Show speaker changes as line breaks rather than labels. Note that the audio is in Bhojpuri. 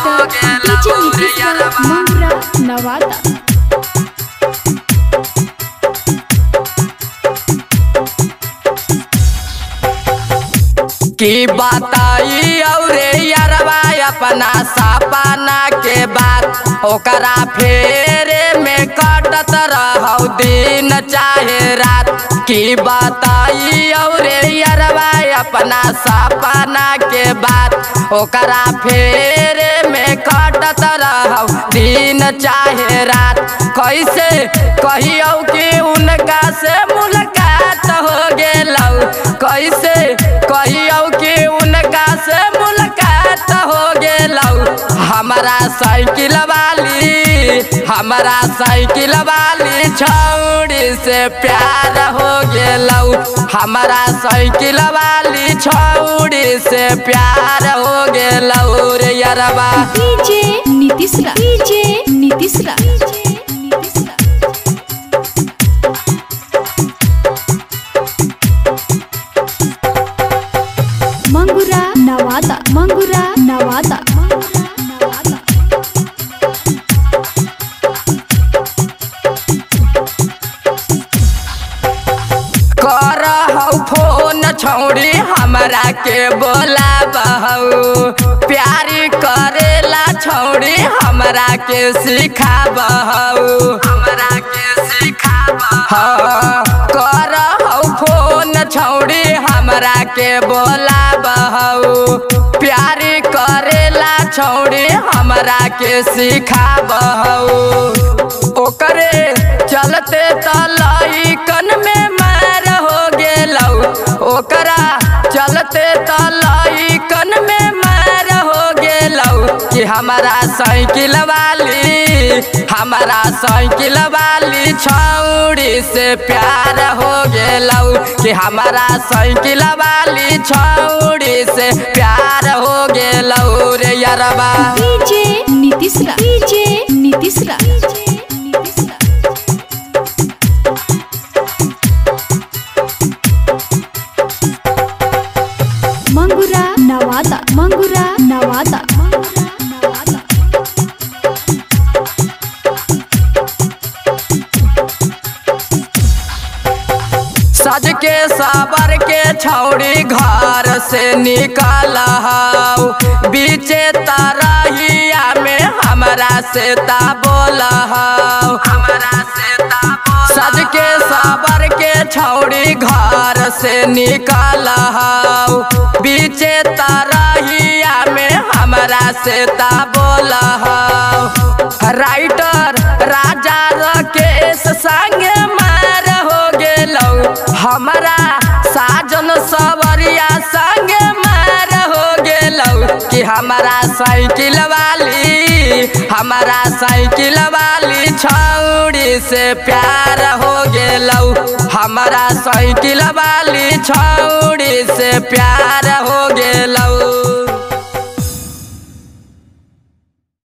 डीजे नीतीश मंगुरा नवादा।
की बताई और यारवा अपना सपना के बात ओकरा फेरे में कटत रहौ दिन चाहे रात। की बताई और यारवा अपना सपना के बात ओकरा फेरे में कटत रहौ दिन चाहे रात। कैसे कहियो कि उनका से मुलाकात हो गेलौ, कैसे कहियो कि उनका से मुलाकात हो गेलौ। हमारा साइकिल वाली छौड़ी से प्यार हो गेलौ। हमारा साइकिल वाली छौड़ी से प्यार हो गेलौ रे यारवा।
डीजे नीतीश मंगुरा नवादा।
करहौ फोन छौड़ी हमरा के बोलाबहु, प्यारी करेला छौड़ी हमरा के सिखाबहु। करहौ फोन छौड़ी हमरा के बोलाबहु, प्यारी करेला छौड़ी हमरा के सिखाबहु। ओकरे चलते तलइकन में मार हो गेलौ, ओकरा चलते तलइकन में मार हो गेलौ। कि हमारा साइकिल वाली छौड़ी से प्यार हो गेलौ। कि हमारा साइकिल वाली छौड़ी से प्यार हो गेलौ रे यारवा।
डीजे नीतीश मंगुरा नवादा।
सज के साबर के छौड़ी घर से निकलहौ, बीचे तरहिया में हमरा से ता बोलहौ। सज के साबर के छौड़ी घर से निकलहौ, बीचे तरहिया में हमरा से ता बोलहौ। राइटर राजा राकेश संगे मार हो गेलौ, हमारा साजन सवरिया संगे मार हो गेलौ। कि हमारा साइकिल वाली छौड़ी से प्यार हो गेलौ। हमारा साइकिल वाली छौड़ी से प्यार हो गेलौ।